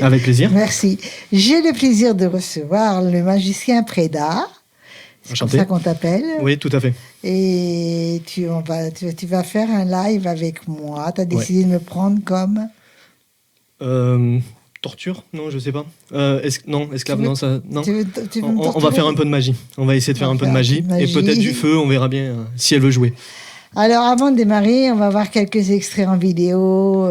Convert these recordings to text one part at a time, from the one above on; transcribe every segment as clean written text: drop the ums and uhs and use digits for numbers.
Avec plaisir. Merci. J'ai le plaisir de recevoir le magicien Preda. C'est comme Enchanté. ça qu'on t'appelle. Oui, tout à fait. Et tu vas faire un live avec moi. Tu as décidé de me prendre comme... Torture? Non, je sais pas. Non, esclave, Tu veux- non, ça. Non. tu veux me On va torturer faire un peu de magie. On va essayer de faire un peu de magie. Et peut-être du feu, on verra bien si elle veut jouer. Alors, avant de démarrer, on va voir quelques extraits en vidéo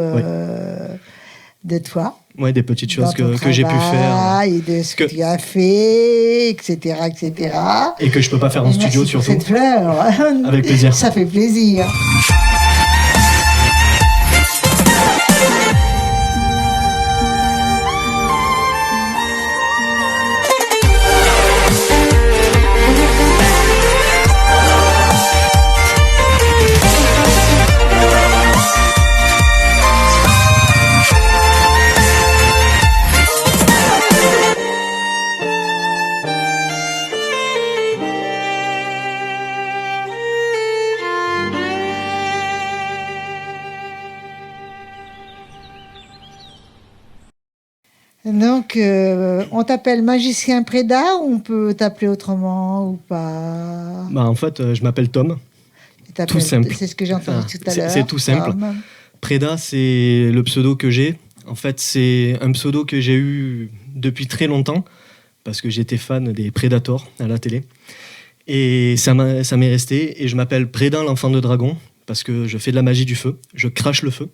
de toi. Ouais, des petites choses dans ton que j'ai pu faire. travail, de ce que tu as fait, etc., etc. Et que je peux pas faire en Merci studio, pour surtout. cette fleur. Avec plaisir. Ça fait plaisir. Donc, on t'appelle magicien Preda ou on peut t'appeler autrement ou pas? Bah, en fait, je m'appelle Tom. Tout simple. C'est ce que j'ai entendu tout à l'heure. C'est tout simple. Tom. Preda, c'est le pseudo que j'ai. En fait, c'est un pseudo que j'ai eu depuis très longtemps parce que j'étais fan des Predators à la télé. Et ça m'est resté. Et je m'appelle Preda, l'enfant de dragon, parce que je fais de la magie du feu. Je crache le feu.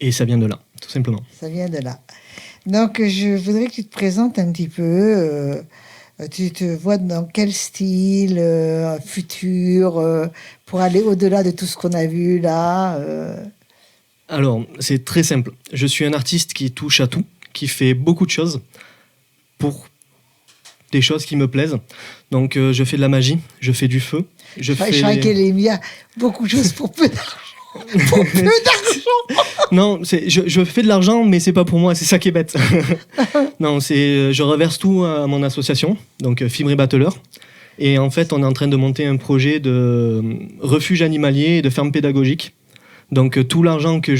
Et ça vient de là, tout simplement. Ça vient de là. Donc, je voudrais que tu te présentes un petit peu. Tu te vois dans quel style futur pour aller au-delà de tout ce qu'on a vu là Alors, c'est très simple. Je suis un artiste qui touche à tout, qui fait beaucoup de choses pour des choses qui me plaisent. Donc, je fais de la magie, je fais du feu. Je croyais qu'il y a beaucoup de choses pour peu d'argent. Pour peu d'argent. Non, je fais de l'argent, mais c'est pas pour moi, c'est ça qui est bête. Non, je reverse tout à mon association, donc Fibre et Battleur. Et en fait, on est en train de monter un projet de refuge animalier et de ferme pédagogique. Donc tout l'argent que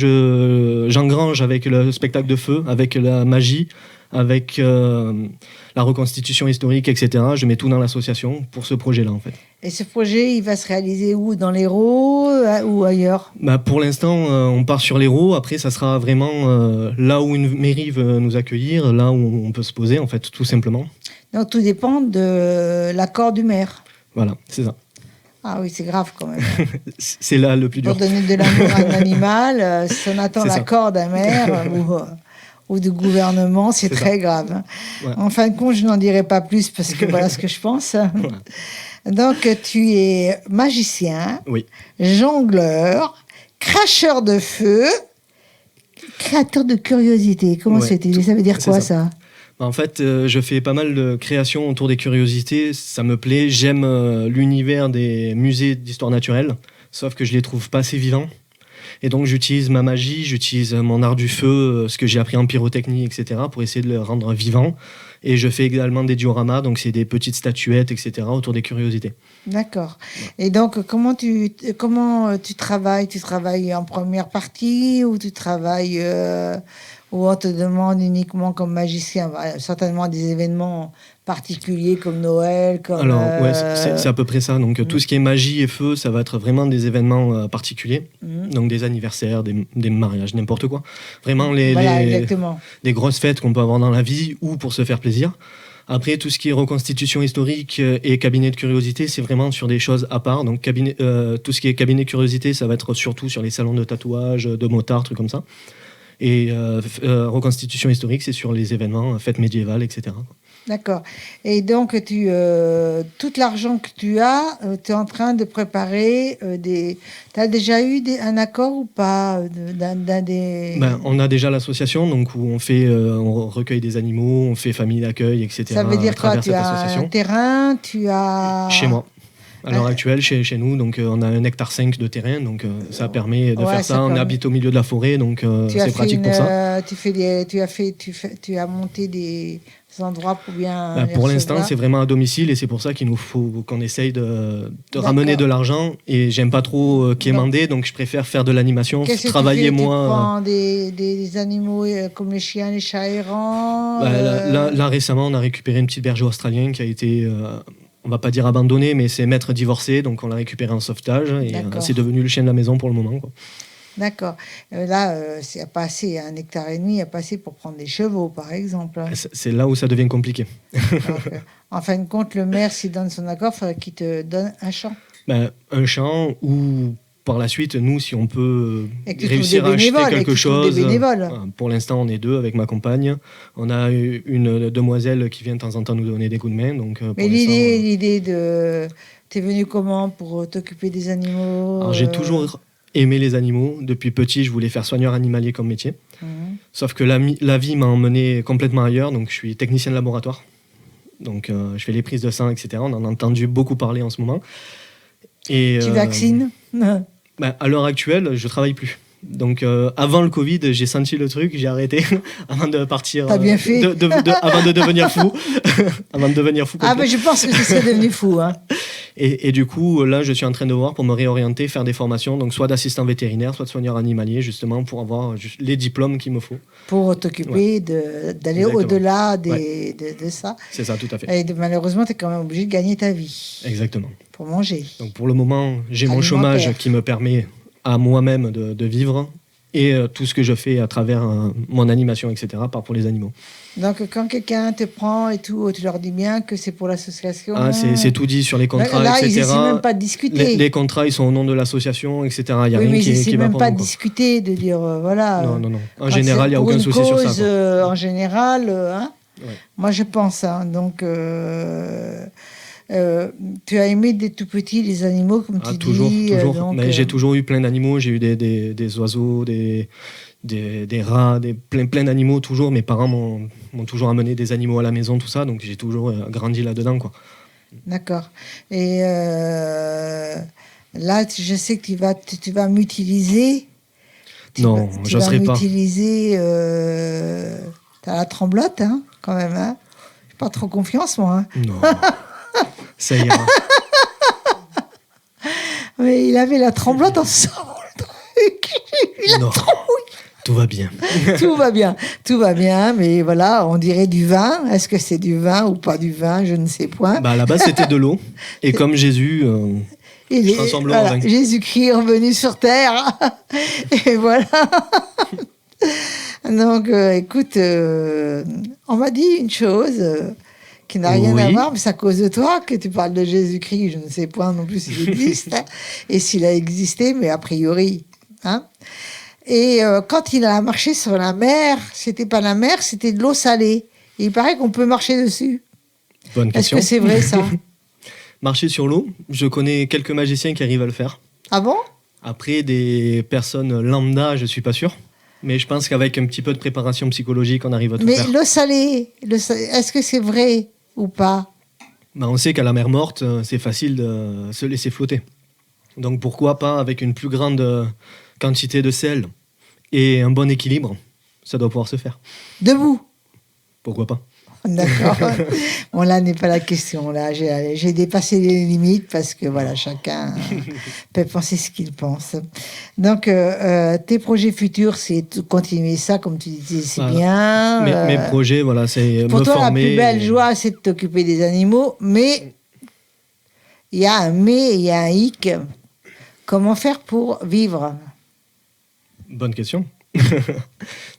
j'engrange avec le spectacle de feu, avec la magie, avec la reconstitution historique, etc., je mets tout dans l'association pour ce projet-là, en fait. Et ce projet, il va se réaliser où? Dans l'Hérault ou ailleurs? Bah, pour l'instant, on part sur l'Hérault. Après, ça sera vraiment là où une mairie veut nous accueillir, là où on peut se poser, en fait, tout simplement. Donc tout dépend de l'accord du maire. Voilà, c'est ça. Ah oui, c'est grave quand même. C'est là le plus dur. Pour donner de l'amour à un animal, si on attend l'accord d'un maire ou du gouvernement, c'est très grave. Hein. Ouais. En fin de compte, je n'en dirai pas plus parce que voilà ce que je pense. Ouais. Donc, tu es magicien, oui. jongleur, cracheur de feu, créateur de curiosité. Comment c'était? Ça veut dire quoi ça? En fait, je fais pas mal de créations autour des curiosités. Ça me plaît. J'aime l'univers des musées d'histoire naturelle, sauf que je les trouve pas assez vivants. Et donc, j'utilise ma magie, j'utilise mon art du feu, ce que j'ai appris en pyrotechnie, etc., pour essayer de le rendre vivant. Et je fais également des dioramas, donc c'est des petites statuettes, etc., autour des curiosités. D'accord. Ouais. Et donc, comment tu travailles? Tu travailles en première partie ou tu travailles où on te demande uniquement comme magicien, certainement des événements particuliers comme Noël, comme... Alors, ouais, c'est à peu près ça. Donc, tout ce qui est magie et feu, ça va être vraiment des événements particuliers. Donc, des anniversaires, des mariages, n'importe quoi. Vraiment, des grosses fêtes qu'on peut avoir dans la vie ou pour se faire plaisir. Après, tout ce qui est reconstitution historique et cabinet de curiosité, c'est vraiment sur des choses à part. Donc, tout ce qui est cabinet de curiosité, ça va être surtout sur les salons de tatouage, de motards, trucs comme ça. Et reconstitution historique, c'est sur les événements, fêtes médiévales, etc. D'accord. Et donc, tout l'argent que tu as, tu es en train de préparer des... Tu as déjà eu un accord ou pas on a déjà l'association, donc où on recueille des animaux, on fait famille d'accueil, etc. Ça veut dire quoi? Tu as un terrain, tu as... Chez moi. À l'heure actuelle, chez nous, donc, on a 1,5 hectare de terrain, donc ça permet de faire ça. On habite au milieu de la forêt, donc c'est pratique pour ça. Tu as monté des endroits pour bien... Pour l'instant, c'est vraiment à domicile et c'est pour ça qu'il nous faut qu'on essaye de ramener de l'argent. Et j'aime pas trop quémander, donc je préfère faire de l'animation, travailler moins. Tu prends des animaux comme les chiens, les chats errants là, récemment, on a récupéré une petite berger australienne qui a été... on va pas dire abandonné, mais c'est maître divorcé, donc on l'a récupéré en sauvetage et c'est devenu le chien de la maison pour le moment, quoi. D'accord. Là, c'est pas assez, 1,5 hectare, il n'y a pas assez pour prendre des chevaux, par exemple. C'est là où ça devient compliqué. Donc, en fin de compte, le maire, s'il donne son accord, il faudrait qu'il te donne un champ. Un champ ou par la suite, nous, si on peut réussir à acheter quelque chose. Pour l'instant, on est 2 avec ma compagne. On a une demoiselle qui vient de temps en temps nous donner des coups de main. Donc, mais l'idée de... T'es venu comment pour t'occuper des animaux? Alors, j'ai toujours aimé les animaux. Depuis petit, je voulais faire soigneur animalier comme métier. Sauf que la vie m'a emmené complètement ailleurs. Donc, je suis technicien de laboratoire. Donc, je fais les prises de sang, etc. On en a entendu beaucoup parler en ce moment. Et, tu vaccines? À l'heure actuelle, je travaille plus. Donc, avant le Covid, j'ai senti le truc, j'ai arrêté avant de partir. T'as bien fait. Avant de devenir fou. Avant de devenir fou. Mais je pense que je serais devenu fou. Hein. Et du coup, là, je suis en train de voir pour me réorienter, faire des formations, donc soit d'assistant vétérinaire, soit de soigneur animalier, justement, pour avoir les diplômes qu'il me faut. Pour t'occuper d'aller au-delà de ça. C'est ça, tout à fait. Et malheureusement, tu es quand même obligé de gagner ta vie. Exactement. Pour manger. Donc pour le moment, j'ai mon chômage qui me permet à moi-même de vivre et tout ce que je fais à travers mon animation, etc., part pour les animaux. Donc quand quelqu'un te prend et tout, tu leur dis bien que c'est pour l'association. C'est tout dit sur les contrats, là, etc. Ils n'essaient même pas de discuter. Les contrats, ils sont au nom de l'association, etc. Il n'y a rien mais qui va pas. Ils n'essaient même pas de discuter, de dire voilà. Non. En général, il n'y a aucun souci sur ça. En général, moi je pense. Donc... tu as aimé dès tout petit les animaux, comme tu toujours, dis. Toujours. Mais j'ai toujours eu plein d'animaux. J'ai eu des oiseaux, des rats, plein d'animaux toujours. Mes parents m'ont toujours amené des animaux à la maison, tout ça. Donc j'ai toujours grandi là-dedans, quoi. D'accord. Et là, je sais que tu vas m'utiliser. Non, je ne serai pas. Tu vas m'utiliser. Tu as la tremblote, hein, quand même. Hein. Je n'ai pas trop confiance, moi. Hein. Non. Ça ira. Mais il avait la tremblote en sang, le truc. Non, tout va bien. Tout va bien, mais voilà, on dirait du vin. Est-ce que c'est du vin ou pas du vin? Je ne sais point. À la base, c'était de l'eau. Et comme Jésus... Jésus-Christ est revenu sur terre. Et voilà. Donc, écoute, on m'a dit une chose... qui n'a rien à voir, mais c'est à cause de toi que tu parles de Jésus-Christ. Je ne sais pas non plus s'il existe, et s'il a existé, mais a priori. Hein. Et quand il a marché sur la mer, c'était pas la mer, c'était de l'eau salée. Et il paraît qu'on peut marcher dessus. Bonne question. Est-ce que c'est vrai, ça? Marcher sur l'eau, je connais quelques magiciens qui arrivent à le faire. Ah bon? Après, des personnes lambda, je ne suis pas sûr. Mais je pense qu'avec un petit peu de préparation psychologique, on arrive à tout faire. Mais l'eau salée, est-ce que c'est vrai ou pas? On sait qu'à la mer morte, c'est facile de se laisser flotter. Donc pourquoi pas avec une plus grande quantité de sel et un bon équilibre, ça doit pouvoir se faire. Debout? Pourquoi pas? D'accord. Bon, là n'est pas la question. Là, j'ai dépassé les limites parce que voilà, chacun peut penser ce qu'il pense. Donc, tes projets futurs, c'est de continuer ça, comme tu disais, c'est bien. Mes projets, voilà, c'est pour me toi, former. La plus belle joie, c'est de t'occuper des animaux, mais il y a un mais, il y a un hic. Comment faire pour vivre? Bonne question.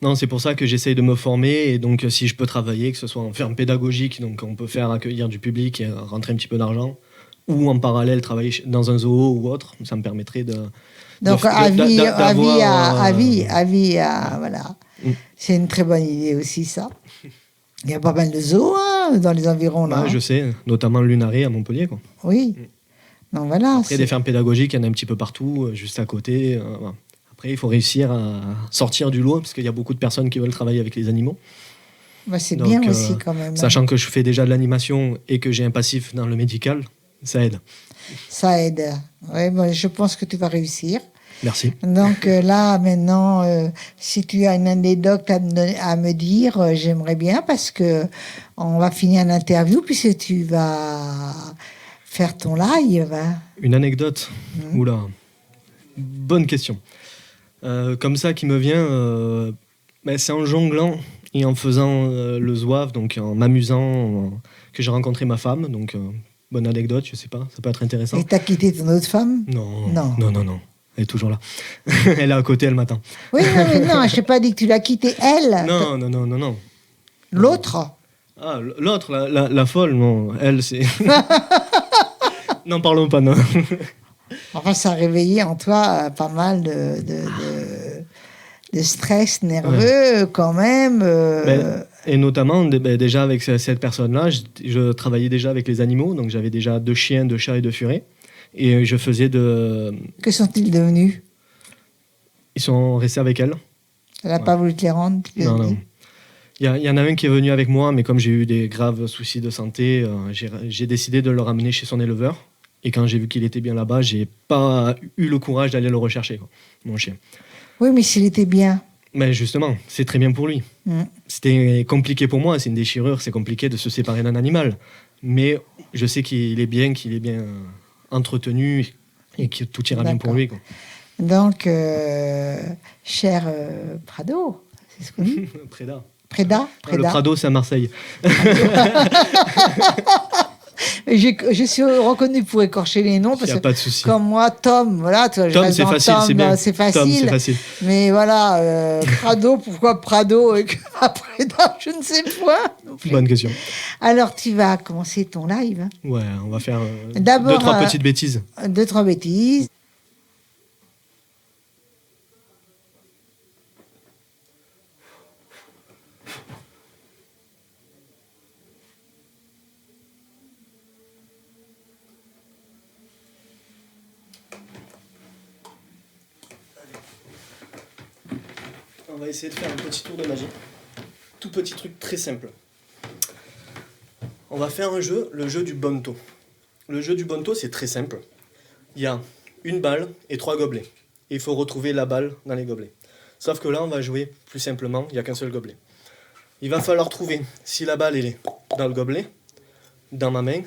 Non, c'est pour ça que j'essaye de me former et donc si je peux travailler, que ce soit en ferme pédagogique, donc on peut faire accueillir du public et rentrer un petit peu d'argent, ou en parallèle travailler dans un zoo ou autre, ça me permettrait de... Donc à vie, voilà. C'est une très bonne idée aussi, ça. Il y a pas mal de zoos dans les environs là. Je sais, notamment le Lunaret à Montpellier, quoi. Oui. Donc voilà. Après, des fermes pédagogiques, il y en a un petit peu partout, juste à côté. Après, il faut réussir à sortir du lot, parce qu'il y a beaucoup de personnes qui veulent travailler avec les animaux. C'est donc, bien aussi, quand même. Sachant que je fais déjà de l'animation et que j'ai un passif dans le médical, Ça aide. Ça aide. Ouais, moi, je pense que tu vas réussir. Merci. Donc là, maintenant, si tu as une anecdote à me dire, j'aimerais bien parce que on va finir l'interview puisque tu vas faire ton live. Hein. Une anecdote. Oula. Bonne question. Comme ça qui me vient, c'est en jonglant et en faisant le zouave, donc en m'amusant, que j'ai rencontré ma femme. Donc, bonne anecdote, je sais pas, ça peut être intéressant. Et t'as quitté ton autre femme? Non. Non. Elle est toujours là. Elle est à côté, elle m'attend. Oui, non, je t'ai pas dit que tu l'as quittée, elle. Non. L'autre? Ah, l'autre, la folle, non. Elle, c'est... N'en parlons pas, non. Enfin, ça a réveillé en toi pas mal de stress nerveux, quand même. Et notamment, déjà avec cette personne-là, je travaillais déjà avec les animaux, donc j'avais déjà 2 chiens, 2 chats et 2 furets. Et je faisais de... Que sont-ils devenus? Ils sont restés avec elle. Elle n'a pas voulu te les rendre? Non. Il y en a un qui est venu avec moi, mais comme j'ai eu des graves soucis de santé, j'ai décidé de le ramener chez son éleveur. Et quand j'ai vu qu'il était bien là-bas, j'ai pas eu le courage d'aller le rechercher, quoi, mon chien. Oui, mais s'il était bien. Mais justement, c'est très bien pour lui. C'était compliqué pour moi, c'est une déchirure, c'est compliqué de se séparer d'un animal. Mais je sais qu'il est bien entretenu et que tout ira bien pour lui, quoi. Donc, cher Prado, c'est ce qu'on dit? Preda. Le Prado, c'est à Marseille. Je suis reconnu pour écorcher les noms parce que pas de souci. Comme moi, Tom, voilà, Tom, c'est facile, c'est bien. C'est facile. Tom, c'est facile. Mais voilà, Prado, pourquoi Prado et Preda, je ne sais pas. Bonne question. Alors, tu vas commencer ton live. Ouais, on va faire 2-3 petites bêtises. 2-3 bêtises. On va essayer de faire un petit tour de magie. Tout petit truc très simple. On va faire un jeu, le jeu du bonto. Le jeu du bonto, c'est très simple. Il y a une balle et 3 gobelets. Et il faut retrouver la balle dans les gobelets. Sauf que là, on va jouer plus simplement, il n'y a qu'un seul gobelet. Il va falloir trouver si la balle elle est dans le gobelet, dans ma main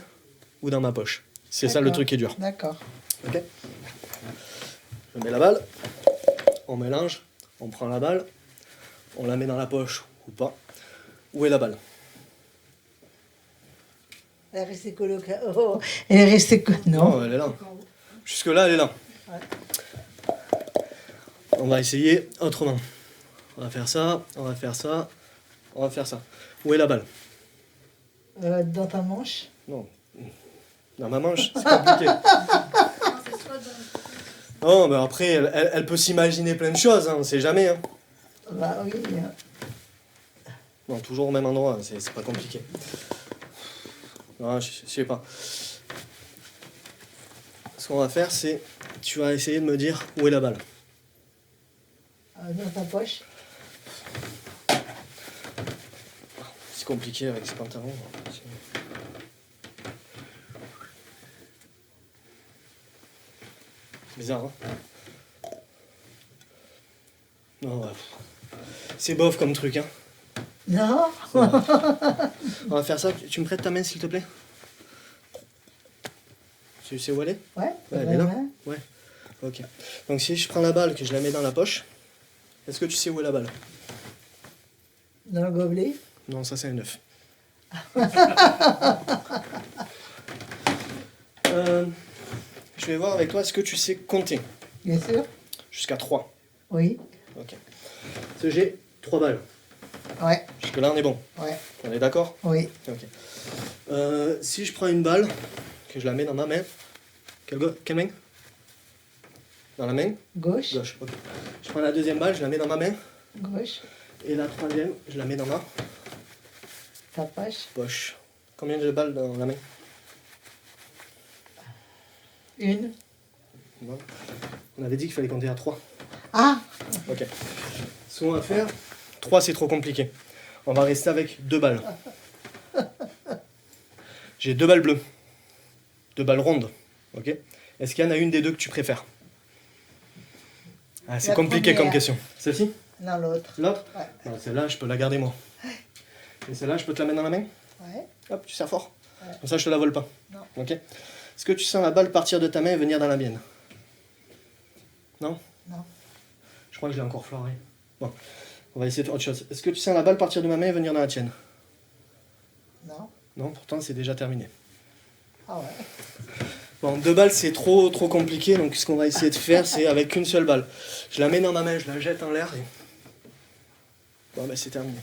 ou dans ma poche. C'est ça le truc qui est dur. D'accord. Ok. Je mets la balle, on mélange, on prend la balle, on la met dans la poche ou pas. Où est la balle? Elle est restée coloca... Oh, elle est restée... Non, elle est là. Jusque-là, elle est là. Ouais. On va essayer autrement. On va faire ça, on va faire ça, on va faire ça. Où est la balle? Dans ta manche? Non. Dans ma manche, c'est compliqué. Non, mais après, elle peut s'imaginer plein de choses, hein, on sait jamais. Hein. Bah oui. Non, toujours au même endroit, c'est pas compliqué. Non, je sais pas. Ce qu'on va faire, c'est... Tu vas essayer de me dire où est la balle. Dans ta poche. C'est compliqué avec ces pantalons. C'est bizarre, hein? Non, ouais. C'est bof comme truc, hein. Non. On va faire ça. Tu me prêtes ta main, s'il te plaît? Tu sais où elle est? Ouais. Elle est là? Ouais. Ok. Donc si je prends la balle, que je la mets dans la poche, est-ce que tu sais où est la balle? Dans le gobelet? Non, ça c'est un œuf. Je vais voir avec toi, est-ce que tu sais compter? Bien sûr. Jusqu'à 3. Oui. Ok. Parce que j'ai 3 balles. Ouais. Jusque-là, on est bon. Ouais. On est d'accord? Oui. Ok. Si je prends une balle, que je la mets dans ma main, quelle main? Dans la main? Gauche. Gauche, ok. Je prends la deuxième balle, je la mets dans ma main. Gauche. Et la troisième, je la mets dans ma... Ta poche. Poche. Combien de balles dans la main? Une. Bon. On avait dit qu'il fallait compter à 3. Ah! Ok. Ce qu'on va faire, 3 c'est trop compliqué. On va rester avec 2 balles. J'ai 2 balles bleues. 2 balles rondes. Ok. Est-ce qu'il y en a une des deux que tu préfères? C'est compliqué comme question. Celle-ci? Non, l'autre. L'autre? Ouais. Non, celle-là, je peux la garder moi. Et celle-là, je peux te la mettre dans la main? Ouais. Hop, tu serres fort. Ouais. Comme ça, je te la vole pas. Non. Ok. Est-ce que tu sens la balle partir de ta main et venir dans la mienne? Non? Non. Je crois que je l'ai encore foiré. Bon, on va essayer autre chose. Est-ce que tu sens la balle partir de ma main et venir dans la tienne? Non. Non, pourtant, c'est déjà terminé. Ah ouais. Bon, 2 balles, c'est trop compliqué, donc ce qu'on va essayer de faire, c'est avec une seule balle. Je la mets dans ma main, je la jette en l'air et... Bon, ben c'est terminé.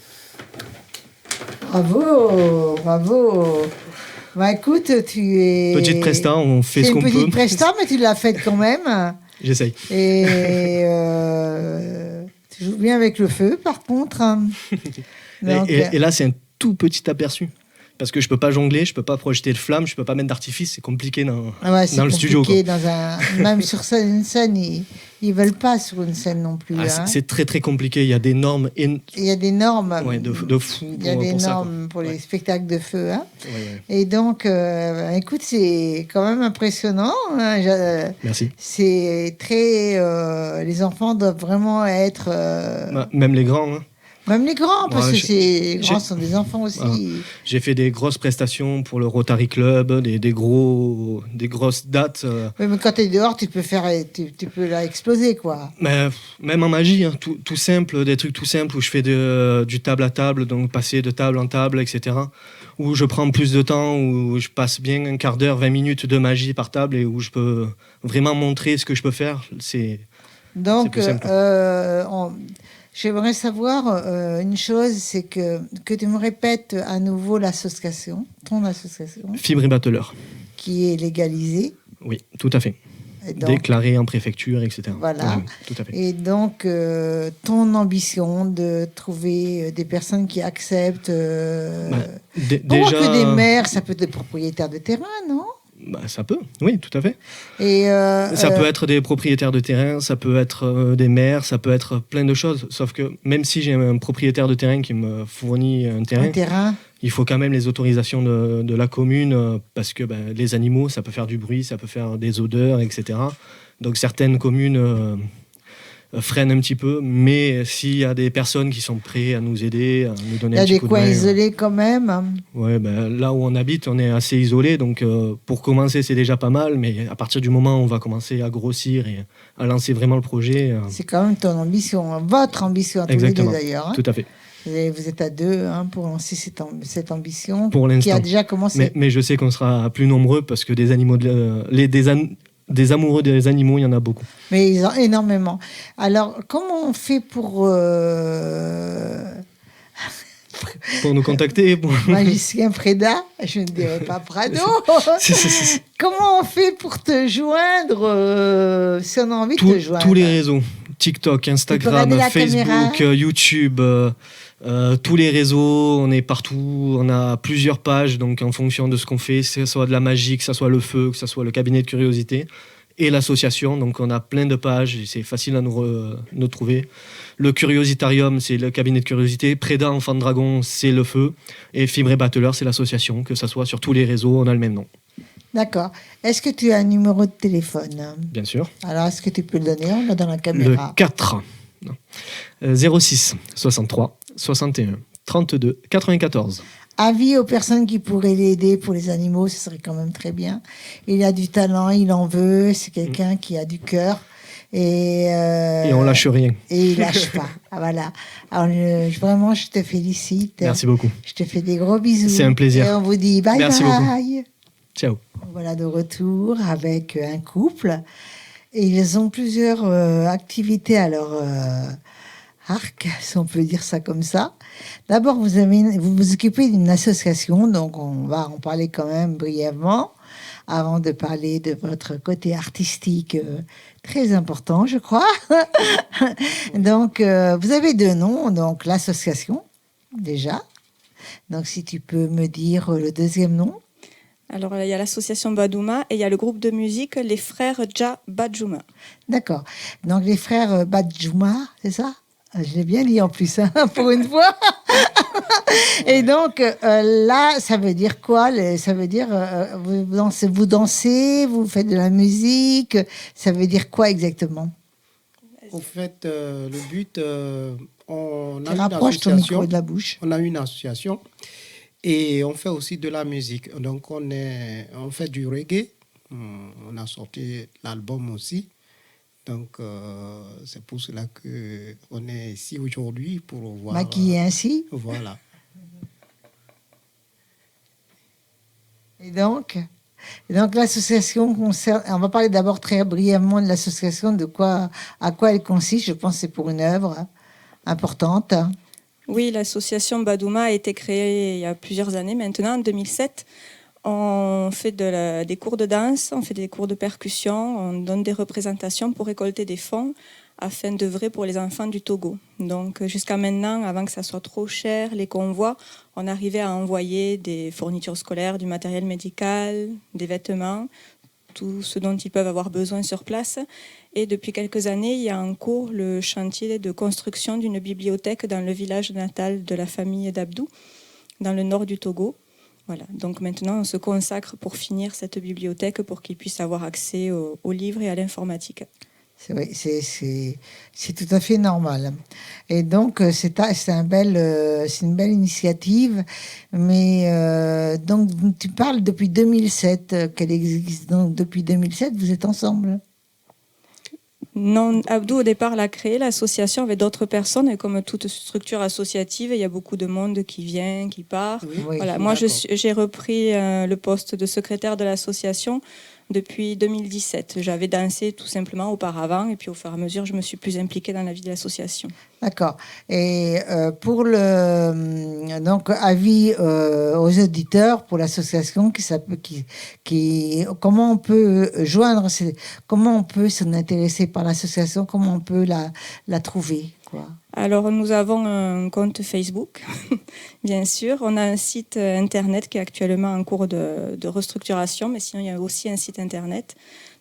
Bravo. Bah écoute, tu es... Petite presta, on fait ce qu'on peut. C'est une petite presta, mais tu l'as faite quand même. J'essaye. Et tu joues bien avec le feu, par contre. Donc, et là, c'est un tout petit aperçu. Parce que je peux pas jongler, je peux pas projeter de flammes, je peux pas mettre d'artifice, c'est compliqué dans le studio. C'est compliqué même sur une scène, ils veulent pas sur une scène non plus. C'est très très compliqué, il y a des normes. Il y a des normes. Ouais, de fou. Il y a des normes pour les spectacles de feu. Ouais. Et donc, écoute, c'est quand même impressionnant. Merci. C'est très... les enfants doivent vraiment être... Même les grands. Même les grands, parce que les grands sont des enfants aussi. Voilà. J'ai fait des grosses prestations pour le Rotary Club, des grosses dates. Oui, mais quand tu es dehors, tu peux la exploser, quoi. Mais, même en magie, tout simple, des trucs tout simples où je fais du table à table, donc passer de table en table, etc. Où je prends plus de temps, où je passe bien un quart d'heure, 20 minutes de magie par table et où je peux vraiment montrer ce que je peux faire. Donc, plus simple. J'aimerais savoir une chose, c'est que tu me répètes à nouveau l'association, ton association. Fibre et Battleur. Qui est légalisée. Oui, tout à fait. Déclarée en préfecture, etc. Voilà. Oui, tout à fait. Et donc, ton ambition de trouver des personnes qui acceptent... déjà... que des maires, ça peut être des propriétaires de terrain, non ? Ça peut, oui, tout à fait. Et ça peut être des propriétaires de terrain, ça peut être des maires, ça peut être plein de choses. Sauf que même si j'ai un propriétaire de terrain qui me fournit un terrain, il faut quand même les autorisations de la commune parce que les animaux, ça peut faire du bruit, ça peut faire des odeurs, etc. Donc certaines communes freinent un petit peu, mais s'il y a des personnes qui sont prêtes à nous aider, à nous donner un petit coup de main... Il y a des coins isolés quand même. Ouais, là où on habite, on est assez isolé, donc pour commencer, c'est déjà pas mal, mais à partir du moment où on va commencer à grossir et à lancer vraiment le projet... C'est quand même ton ambition, votre ambition à tous les deux d'ailleurs. Tout à fait. Vous êtes à deux pour lancer cette ambition pour qui a déjà commencé. Mais je sais qu'on sera plus nombreux parce que des animaux... Des amoureux des animaux, il y en a beaucoup. Mais ils ont énormément. Alors, comment on fait pour nous contacter Magicien Freda, je ne dirais pas Prado. Comment on fait pour te joindre si on a envie de te joindre? Tous les réseaux. TikTok, Instagram, Facebook, YouTube... tous les réseaux, on est partout, on a plusieurs pages, donc en fonction de ce qu'on fait, que ce soit de la magie, que ce soit le feu, que ce soit le cabinet de curiosité et l'association, donc on a plein de pages et c'est facile à nous trouver. Le Curiositarium, c'est le cabinet de curiosité, Preda Enfant de Dragon, c'est le feu, et Fibre et Battleur, c'est l'association, que ce soit sur tous les réseaux, on a le même nom. D'accord. Est-ce que tu as un numéro de téléphone? Bien sûr. Alors, est-ce que tu peux le donner? On l'a dans la caméra. Le 4. 06 63 61 32 94. Avis aux personnes qui pourraient l'aider pour les animaux, ce serait quand même très bien. Il a du talent, il en veut, c'est quelqu'un qui a du cœur. Et on lâche rien. Et il lâche pas. Voilà. Alors, vraiment, je te félicite. Merci beaucoup. Je te fais des gros bisous. C'est un plaisir. Et on vous dit bye. Merci bye. Beaucoup. Ciao. Voilà de retour avec un couple. Et ils ont plusieurs activités à leur arc, si on peut dire ça comme ça. D'abord, vous vous occupez d'une association, donc on va en parler quand même brièvement, avant de parler de votre côté artistique très important, je crois. Donc, vous avez deux noms, donc l'association, déjà. Donc, si tu peux me dire le deuxième nom. Alors, il y a l'association Badouma et il y a le groupe de musique Les Frères Dja Badjouma. D'accord. Donc, les Frères Badjouma, c'est ça? Je l'ai bien dit en plus, pour une fois. Et donc, là, ça veut dire quoi? Ça veut dire, vous dansez, vous faites de la musique. Ça veut dire quoi exactement? Au fait, le but, on a une rapproche ton micro de la bouche. On a une association et on fait aussi de la musique. Donc, on fait du reggae. On a sorti l'album aussi. Donc, c'est pour cela qu'on est ici aujourd'hui pour voir... Maquillé ainsi. Voilà. Et donc, l'association concerne... On va parler d'abord très brièvement de l'association, à quoi elle consiste. Je pense que c'est pour une œuvre importante. Oui, l'association Badouma a été créée il y a plusieurs années maintenant, en 2007. On fait des cours de danse, on fait des cours de percussion, on donne des représentations pour récolter des fonds afin d'œuvrer pour les enfants du Togo. Donc jusqu'à maintenant, avant que ça soit trop cher, les convois, on arrivait à envoyer des fournitures scolaires, du matériel médical, des vêtements, tout ce dont ils peuvent avoir besoin sur place. Et depuis quelques années, il y a en cours le chantier de construction d'une bibliothèque dans le village natal de la famille d'Abdou, dans le nord du Togo. Voilà. Donc maintenant, on se consacre pour finir cette bibliothèque pour qu'ils puissent avoir accès aux livres et à l'informatique. C'est tout à fait normal. Et donc, c'est une belle initiative. Mais donc, tu parles depuis 2007 qu'elle existe. Donc, depuis 2007, vous êtes ensemble? Non, Abdou, au départ, l'a créé, l'association, avec d'autres personnes. Et comme toute structure associative, il y a beaucoup de monde qui vient, qui part. Oui, voilà. Moi, j'ai repris le poste de secrétaire de l'association depuis 2017. J'avais dansé tout simplement auparavant. Et puis, au fur et à mesure, je me suis plus impliquée dans la vie de l'association. D'accord. Et pour donc avis aux auditeurs pour l'association comment on peut joindre, comment on peut s'en intéresser par l'association, comment on peut la trouver, quoi. Alors nous avons un compte Facebook, bien sûr. On a un site internet qui est actuellement en cours de restructuration, mais sinon il y a aussi un site internet.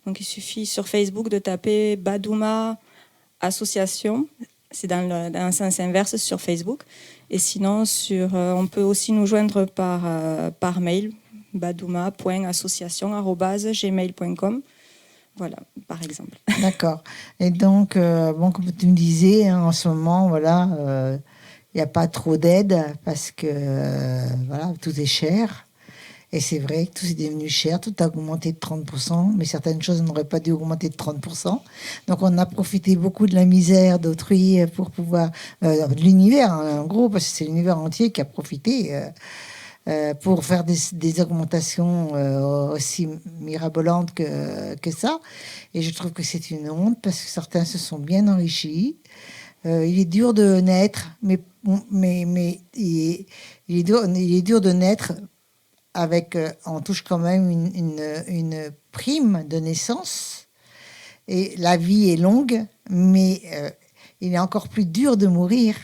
Donc il suffit sur Facebook de taper Badouma Association. C'est dans le sens inverse sur Facebook. Et sinon, on peut aussi nous joindre par mail, badouma.association@gmail.com. Voilà, par exemple. D'accord. Et donc, comme tu me disais, en ce moment, voilà, il n'y a pas trop d'aide parce que voilà, tout est cher. Et c'est vrai que tout est devenu cher, tout a augmenté de 30%, mais certaines choses n'auraient pas dû augmenter de 30%. Donc on a profité beaucoup de la misère d'autrui pour pouvoir... de l'univers, en gros, parce que c'est l'univers entier qui a profité pour faire des augmentations aussi mirabolantes que ça. Et je trouve que c'est une honte, parce que certains se sont bien enrichis. Il est dur de naître, mais il est dur de naître avec, on touche quand même une prime de naissance. Et la vie est longue, mais il est encore plus dur de mourir,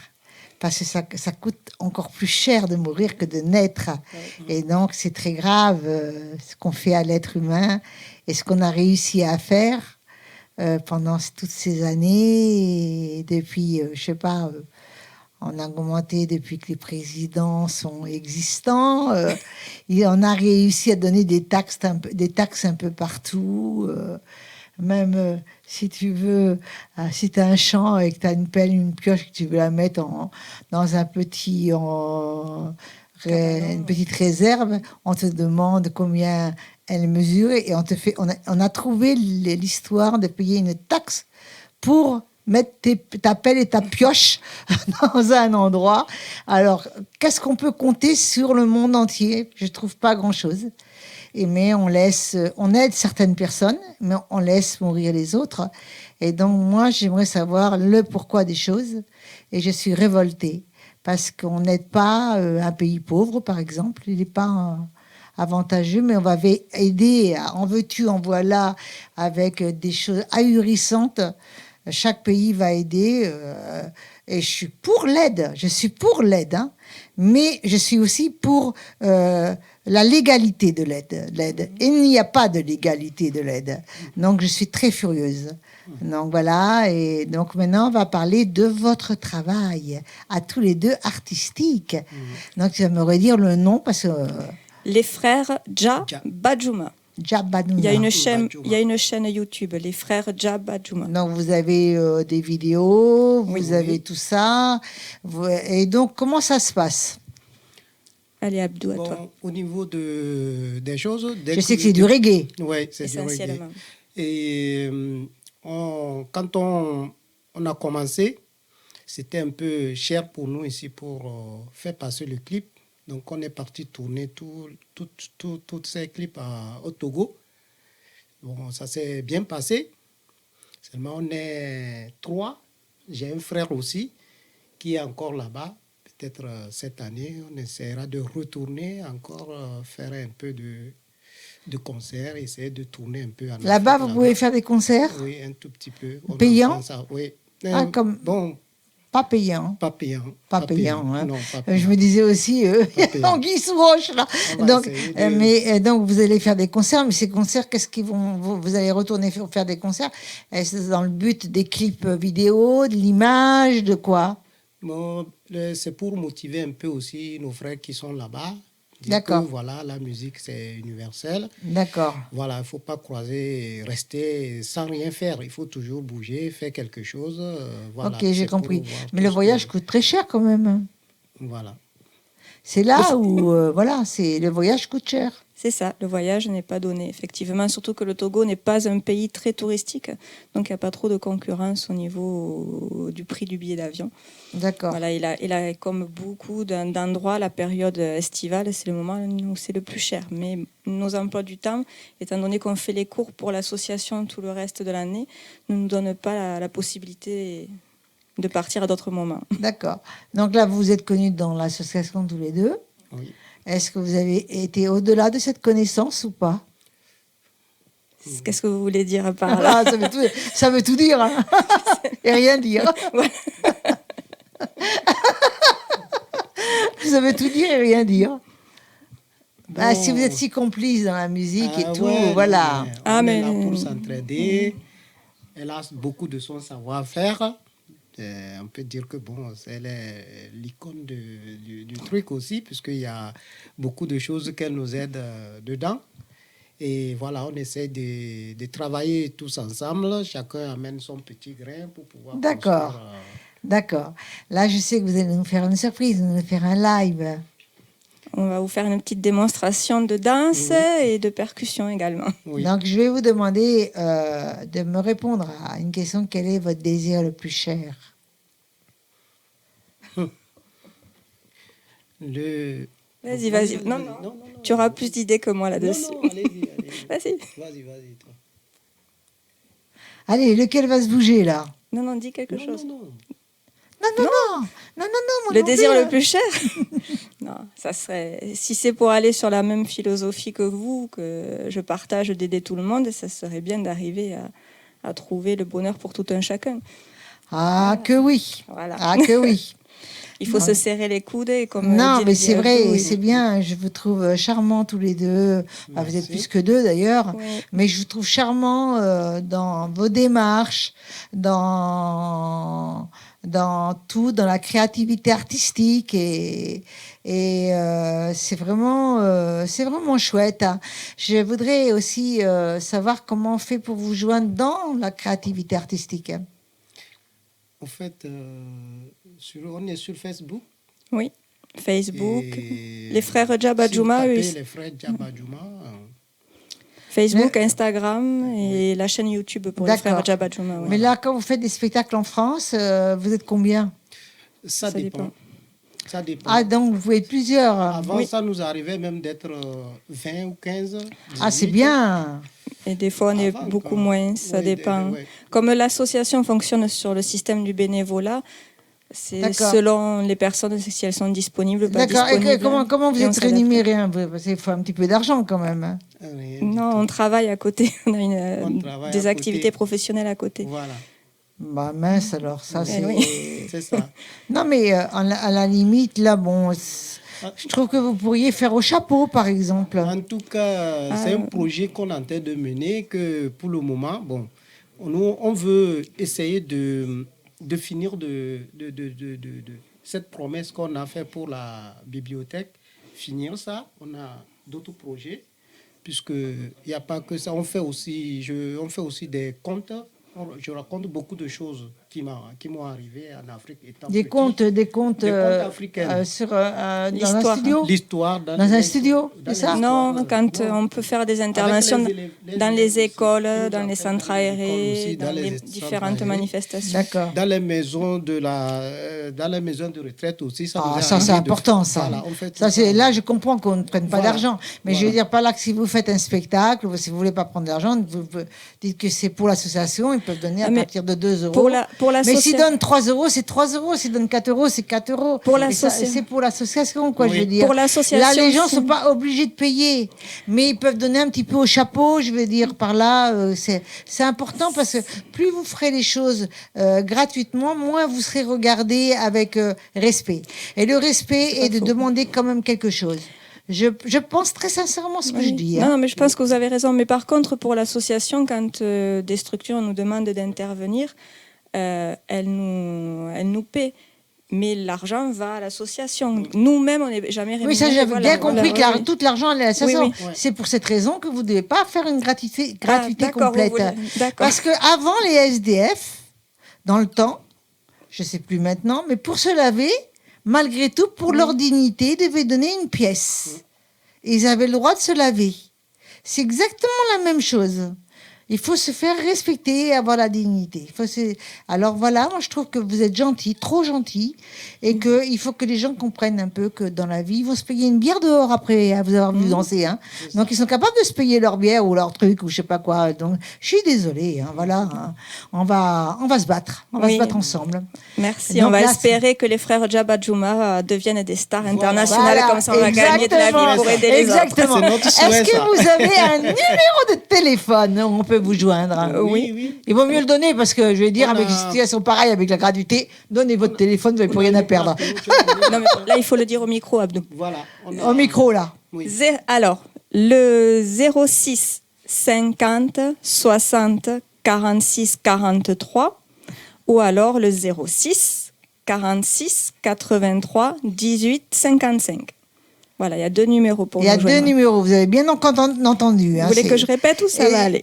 parce que ça coûte encore plus cher de mourir que de naître. Et donc, c'est très grave ce qu'on fait à l'être humain et ce qu'on a réussi à faire pendant toutes ces années. Et depuis, je sais pas... on a augmenté depuis que les présidents sont existants. Et on a réussi à donner des taxes un peu partout. Même si tu veux, si tu as un champ et que tu as une pelle, une pioche, que tu veux la mettre dans une petite réserve, on te demande combien elle mesure et on a trouvé l'histoire de payer une taxe pour mettre ta pelle et ta pioche dans un endroit. Alors, qu'est-ce qu'on peut compter sur le monde entier? Je ne trouve pas grand-chose. Mais on aide certaines personnes, mais on laisse mourir les autres. Et donc, moi, j'aimerais savoir le pourquoi des choses. Et je suis révoltée, parce qu'on n'aide pas un pays pauvre, par exemple. Il n'est pas avantageux, mais on va aider, en veux-tu, en voilà, avec des choses ahurissantes. Chaque pays va aider, et je suis pour l'aide, hein, mais je suis aussi pour la légalité de l'aide. Il n'y a pas de légalité de l'aide, donc je suis très furieuse. Donc voilà, et donc maintenant on va parler de votre travail, à tous les deux artistique. Donc tu vas me redire le nom parce que... Les frères Badjouma. Badjouma. Il y a une chaîne YouTube, les frères Badjouma. Donc vous avez des vidéos, vous avez tout ça. Et donc comment ça se passe? Allez Abdou, à toi. Au niveau des choses... Je sais que c'est du reggae. Oui, c'est du reggae. Et quand on a commencé, c'était un peu cher pour nous ici pour faire passer le clip. Donc on est parti tourner tous ces clips au Togo. Bon, ça s'est bien passé. Seulement on est 3. J'ai un frère aussi qui est encore là-bas. Peut-être cette année, on essaiera de retourner encore faire un peu de concerts, essayer de tourner un peu. Là-bas, vous pouvez faire des concerts? Oui, un tout petit peu. Payant? Oui. Bon, pas payant. Pas payant. Pas payant. Hein. Non, pas payant. Je me disais aussi, Anguille sous roche, là. Donc, vous allez faire des concerts, mais ces concerts, qu'est-ce qu'ils vont... Vous allez retourner faire des concerts? Est-ce dans le but des clips vidéo, de l'image, de quoi? Bon, c'est pour motiver un peu aussi nos frères qui sont là-bas. D'accord. Voilà, la musique, c'est universel. D'accord. Voilà, il ne faut pas croiser, rester sans rien faire. Il faut toujours bouger, faire quelque chose. Voilà, ok, j'ai compris. Mais le voyage coûte très cher quand même. Voilà. C'est là où, le voyage coûte cher. C'est ça, le voyage n'est pas donné, effectivement, surtout que le Togo n'est pas un pays très touristique, donc il n'y a pas trop de concurrence au niveau du prix du billet d'avion. D'accord. Voilà, il a comme beaucoup d'endroits, la période estivale, c'est le moment où c'est le plus cher. Mais nos emplois du temps, étant donné qu'on fait les cours pour l'association tout le reste de l'année, ne nous donnent pas la possibilité de partir à d'autres moments. D'accord. Donc là, vous êtes connus dans l'association tous les deux. Oui. Est-ce que vous avez été au-delà de cette connaissance ou pas? Qu'est-ce que vous voulez dire par là? Ça veut tout dire. Hein. Et rien dire. Ouais. Ça veut tout dire et rien dire. Bon. Si vous êtes si complices dans la musique et tout, voilà. On est là pour s'entraider. Elle a beaucoup de son savoir-faire. On peut dire que elle est l'icône du truc aussi, puisqu'il y a beaucoup de choses qu'elle nous aide dedans. Et voilà, on essaie de travailler tous ensemble. Chacun amène son petit grain pour pouvoir... D'accord. D'accord. Là, je sais que vous allez nous faire une surprise, vous allez nous faire un live. On va vous faire une petite démonstration de danse et de percussion également. Oui. Donc, je vais vous demander de me répondre à une question. Quel est votre désir le plus cher? Vas-y. Non. Tu auras plus d'idées que moi là-dessus. Non, allez-y. Vas-y. Toi. Allez, lequel va se bouger, là? Non, dis quelque chose. Non. Le désir le plus cher? Non, ça serait... Si c'est pour aller sur la même philosophie que vous, que je partage d'aider tout le monde, ça serait bien d'arriver à trouver le bonheur pour tout un chacun. Ah, que oui. Voilà. Ah, que oui. Il faut se serrer les coudes. Et comme non, mais c'est vrai, c'est bien. Je vous trouve charmants tous les deux. Enfin, vous êtes plus que deux d'ailleurs. Oui. Mais je vous trouve charmants dans vos démarches, dans tout, dans la créativité artistique. Et c'est vraiment chouette. Hein. Je voudrais aussi savoir comment on fait pour vous joindre dans la créativité artistique. En fait... on est sur Facebook. Oui, Facebook. Les frères Badjouma. Les frères Badjouma. Facebook, Instagram et la chaîne YouTube pour les frères Badjouma. Oui. Mais là, quand vous faites des spectacles en France, vous êtes combien? Ça dépend. Ah, donc vous pouvez être plusieurs. Avant, ça nous arrivait même d'être 20 ou 15. 18. Ah, c'est bien. Et des fois, on est beaucoup moins, ça dépend. Comme l'association fonctionne sur le système du bénévolat, c'est selon les personnes, si elles sont disponibles, pas disponibles. D'accord. Et comment vous êtes rémunéré? Il faut un petit peu d'argent quand même. Non, on travaille à côté. On a des activités professionnelles à côté. Voilà. Bah mince alors, ça c'est... C'est ça. Non mais à la limite, là, je trouve que vous pourriez faire au chapeau, par exemple. En tout cas, c'est un projet qu'on est en train de mener, que pour le moment, nous, on veut essayer de finir de cette promesse qu'on a faite pour la bibliothèque, finir ça. On a d'autres projets, puisqu'il n'y a pas que ça. On fait aussi des contes. Je raconte beaucoup de choses qui m'ont arrivé en Afrique. Des contes africains. Dans un studio. L'histoire dans un studio, c'est ça? Non, quand on peut faire des interventions dans les écoles, dans les centres aérés, dans les différentes manifestations. D'accord. Dans les maisons de retraite aussi. Ça c'est important, ça. Voilà, là, je comprends qu'on ne prenne pas d'argent. Mais je veux dire par là que si vous faites un spectacle, ou si vous ne voulez pas prendre d'argent, vous dites que c'est pour l'association. Ils peuvent donner à partir de 2 euros. Mais s'ils donnent 3 euros, c'est 3 euros. S'ils donnent 4 euros, c'est 4 euros. C'est pour l'association, quoi, je veux dire. Pour l'association. Là, les gens ne sont pas obligés de payer. Mais ils peuvent donner un petit peu au chapeau, je veux dire, par là. C'est important parce que plus vous ferez les choses gratuitement, moins vous serez regardé avec respect. Et le respect est de demander quand même quelque chose. Je pense très sincèrement ce que je dis. Non, mais je pense que vous avez raison. Mais par contre, pour l'association, quand des structures nous demandent d'intervenir, elles nous paient. Mais l'argent va à l'association. Nous-mêmes, on n'est jamais rémunérés. Oui, ça, j'avais bien compris que tout l'argent allait à l'association. Oui. C'est pour cette raison que vous ne devez pas faire une gratuité complète. D'accord. Parce qu'avant, les SDF, dans le temps, je ne sais plus maintenant, mais pour se laver, malgré tout, pour leur dignité, ils devaient donner une pièce. Et ils avaient le droit de se laver. C'est exactement la même chose. Il faut se faire respecter et avoir la dignité. Alors voilà, moi je trouve que vous êtes gentil, trop gentil, et qu'il faut que les gens comprennent un peu que dans la vie, ils vont se payer une bière dehors après vous avoir vu danser. Hein. Donc ils sont capables de se payer leur bière ou leur truc ou je sais pas quoi. Donc je suis désolée, voilà. Hein. On va se battre, on va se battre ensemble. Merci. Donc, on va espérer que les frères Djaba Djouma deviennent des stars internationales, comme ça on va gagner de la vie pour aider les autres. Est-ce que vous avez un numéro de téléphone où on peut vous joindre? Oui. Il vaut mieux le donner parce que je vais dire, avec une situation pareille, avec la gratuité, donnez votre téléphone, vous n'avez plus rien à perdre. Non, mais là, il faut le dire au micro, Abdou. Voilà. Au micro, là. Oui. Alors, le 06 50 60 46 43 ou alors le 06 46 83 18 55. Voilà, il y a 2 numéros pour nous joindre. Il y a 2 numéros, vous avez bien entendu. Vous voulez que je répète ou ça va aller?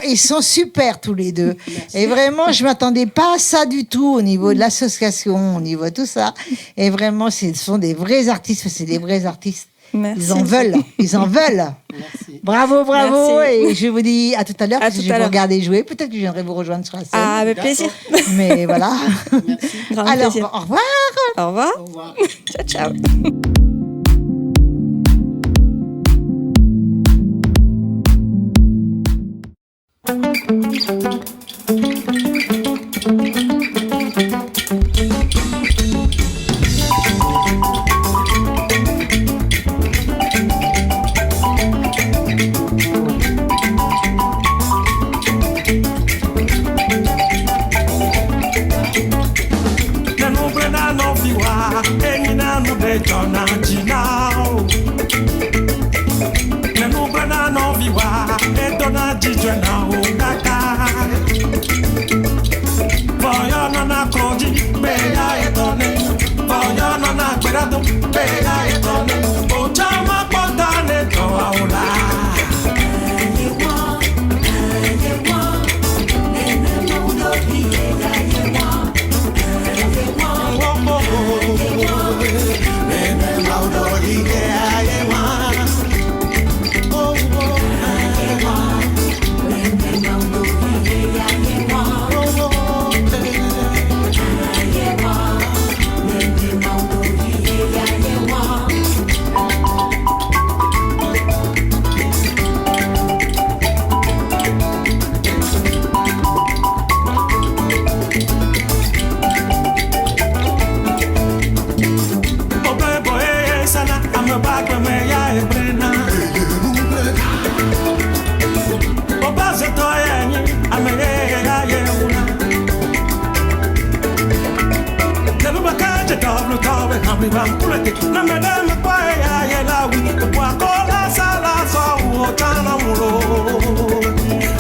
Ils sont super tous les deux. Et vraiment, je ne m'attendais pas à ça du tout au niveau de l'association, au niveau de tout ça. Et vraiment, ce sont des vrais artistes, c'est des vrais artistes. Merci. Ils en veulent. Merci. Bravo. Merci. Et je vous dis à tout à l'heure, parce que je vais vous regarder jouer. Peut-être que je viendrai vous rejoindre sur la scène. Ah, avec plaisir. Mais voilà. Merci. Alors, plaisir. Au revoir. Au revoir. Au revoir. Ciao.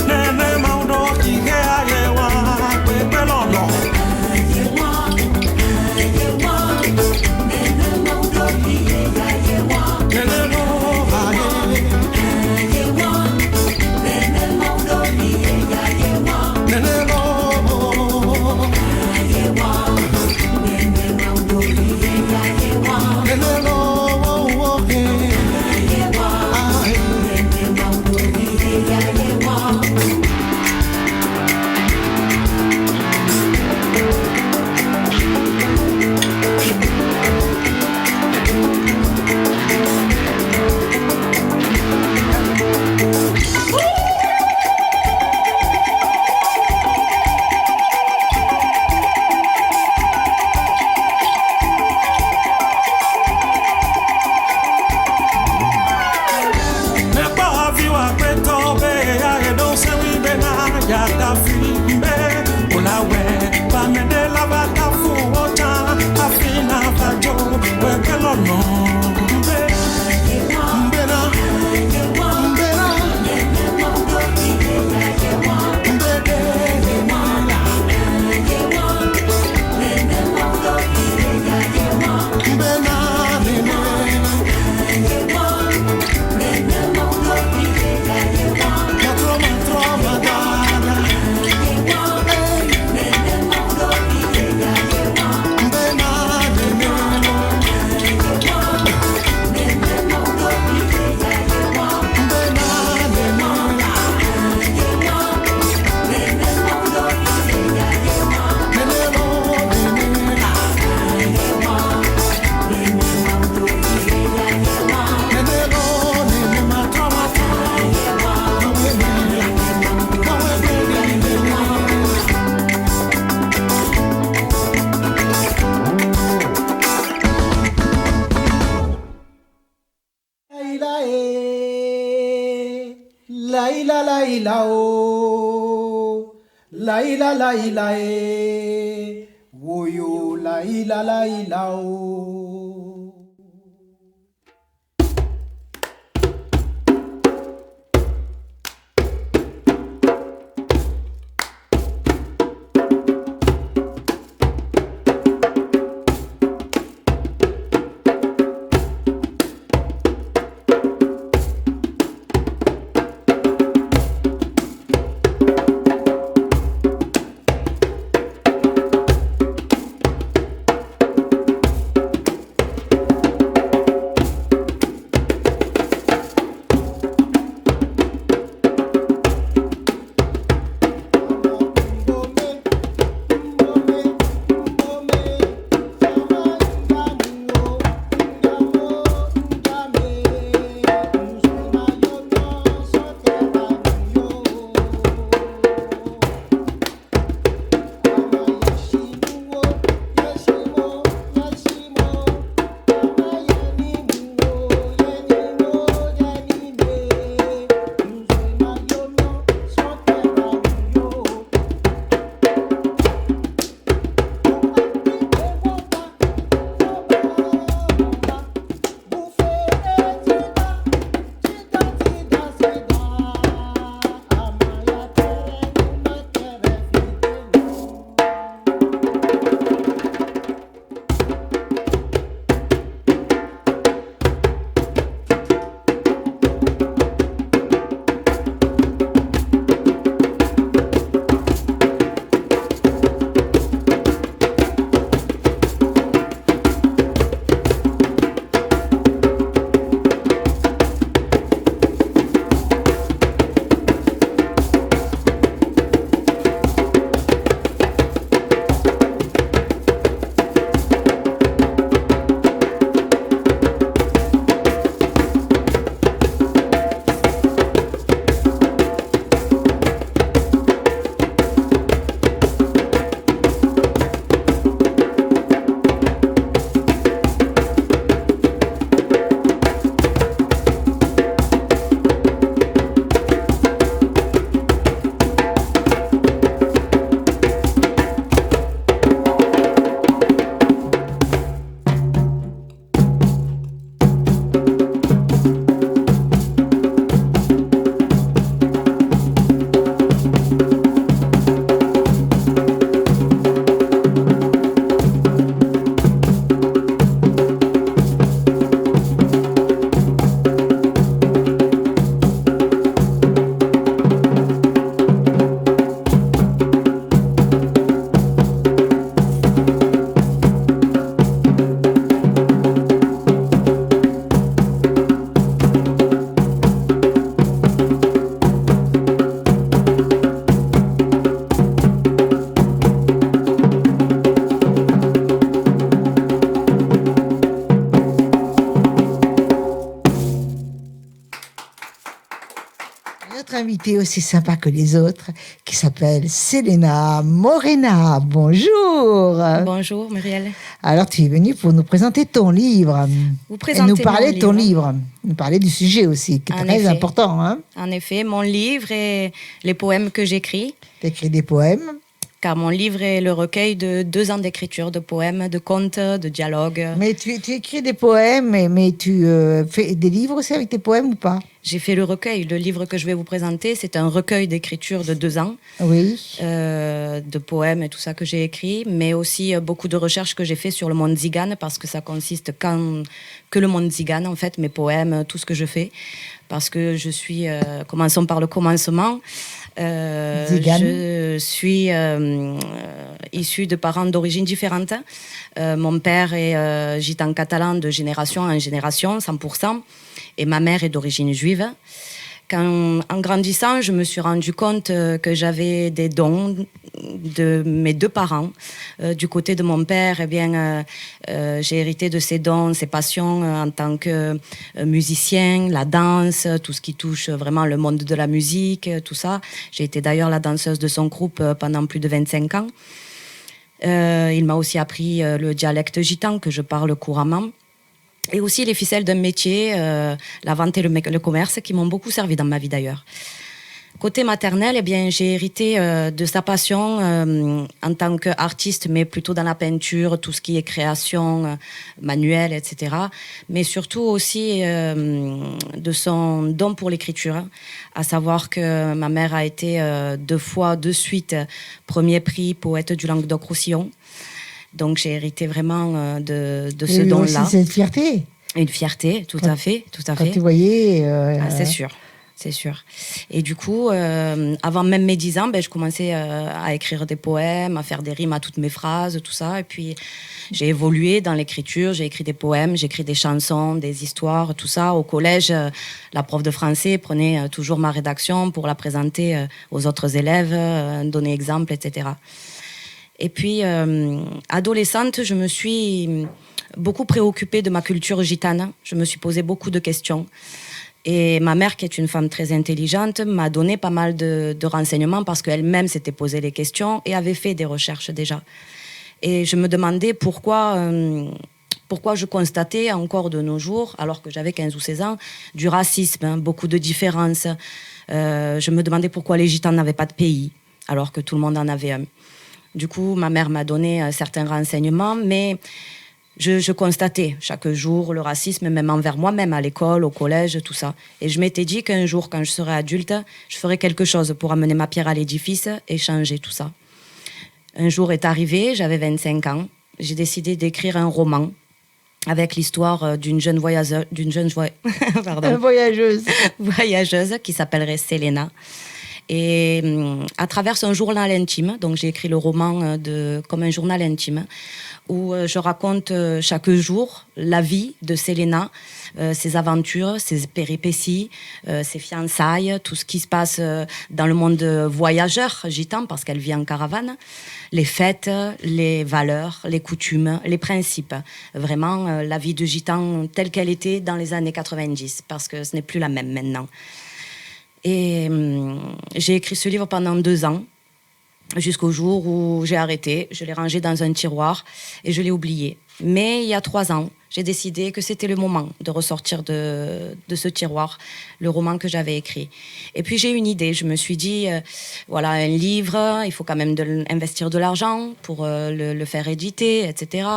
Nene maudo ki la ila la ila o, la ila e, woyo la ila o. Invitée aussi sympa que les autres, qui s'appelle Selena Morena. Bonjour. Bonjour Muriel. Alors tu es venue pour nous présenter ton livre. Et nous parler de ton livre. Nous parler du sujet aussi, qui est très important. Hein. En effet, mon livre et les poèmes que j'écris. Tu écris des poèmes. Car mon livre est le recueil de 2 ans d'écriture, de poèmes, de contes, de dialogues. Mais tu écris des poèmes, mais tu fais des livres aussi avec tes poèmes ou pas? J'ai fait le recueil. Le livre que je vais vous présenter, c'est un recueil d'écriture de 2 ans. Oui. De poèmes et tout ça que j'ai écrit, mais aussi beaucoup de recherches que j'ai fait sur le monde Zigane, parce que ça consiste que le monde Zigane, en fait, mes poèmes, tout ce que je fais. Parce que je suis, commençons par le commencement, je suis issue de parents d'origine différente. Mon père est gitan catalan de génération en génération, 100%, et ma mère est d'origine juive. En grandissant, je me suis rendu compte que j'avais des dons de mes 2 parents. Du côté de mon père, eh bien, j'ai hérité de ses dons, ses passions en tant que musicien, la danse, tout ce qui touche vraiment le monde de la musique, tout ça. J'ai été d'ailleurs la danseuse de son groupe pendant plus de 25 ans. Il m'a aussi appris le dialecte gitan que je parle couramment. Et aussi les ficelles d'un métier, la vente et le commerce, qui m'ont beaucoup servi dans ma vie d'ailleurs. Côté maternel, eh bien, j'ai hérité de sa passion en tant qu'artiste, mais plutôt dans la peinture, tout ce qui est création manuelle, etc. Mais surtout aussi de son don pour l'écriture, à savoir que ma mère a été 2 fois de suite premier prix poète du Languedoc-Roussillon. Donc j'ai hérité vraiment de ce don-là. C'est une fierté. Une fierté, tout à fait. Quand tu voyais... c'est sûr. C'est sûr. Et du coup, avant même mes 10 ans, je commençais à écrire des poèmes, à faire des rimes à toutes mes phrases, tout ça. Et puis, j'ai évolué dans l'écriture. J'ai écrit des poèmes, j'ai écrit des chansons, des histoires, tout ça. Au collège, la prof de français prenait toujours ma rédaction pour la présenter aux autres élèves, donner exemple, etc. Et puis, adolescente, je me suis beaucoup préoccupée de ma culture gitane. Je me suis posé beaucoup de questions. Et ma mère, qui est une femme très intelligente, m'a donné pas mal de renseignements parce qu'elle-même s'était posé les questions et avait fait des recherches déjà. Et je me demandais pourquoi je constatais encore de nos jours, alors que j'avais 15 ou 16 ans, du racisme, beaucoup de différences. Je me demandais pourquoi les Gitans n'avaient pas de pays, alors que tout le monde en avait un. Du coup, ma mère m'a donné certains renseignements, mais... Je constatais chaque jour le racisme, même envers moi-même, à l'école, au collège, tout ça. Et je m'étais dit qu'un jour, quand je serai adulte, je ferai quelque chose pour amener ma pierre à l'édifice et changer tout ça. Un jour est arrivé, j'avais 25 ans. J'ai décidé d'écrire un roman avec l'histoire d'une jeune voyageuse qui s'appellerait Selena. Et à travers un journal intime, donc j'ai écrit le roman comme un journal intime, où je raconte chaque jour la vie de Selena, ses aventures, ses péripéties, ses fiançailles, tout ce qui se passe dans le monde voyageur gitan, parce qu'elle vit en caravane, les fêtes, les valeurs, les coutumes, les principes. Vraiment, la vie de gitan telle qu'elle était dans les années 90, parce que ce n'est plus la même maintenant. Et j'ai écrit ce livre pendant 2 ans, jusqu'au jour où j'ai arrêté. Je l'ai rangé dans un tiroir et je l'ai oublié. Mais il y a 3 ans, j'ai décidé que c'était le moment de ressortir de ce tiroir le roman que j'avais écrit. Et puis j'ai eu une idée. Je me suis dit, voilà, un livre, il faut quand même investir de l'argent pour le faire éditer, etc.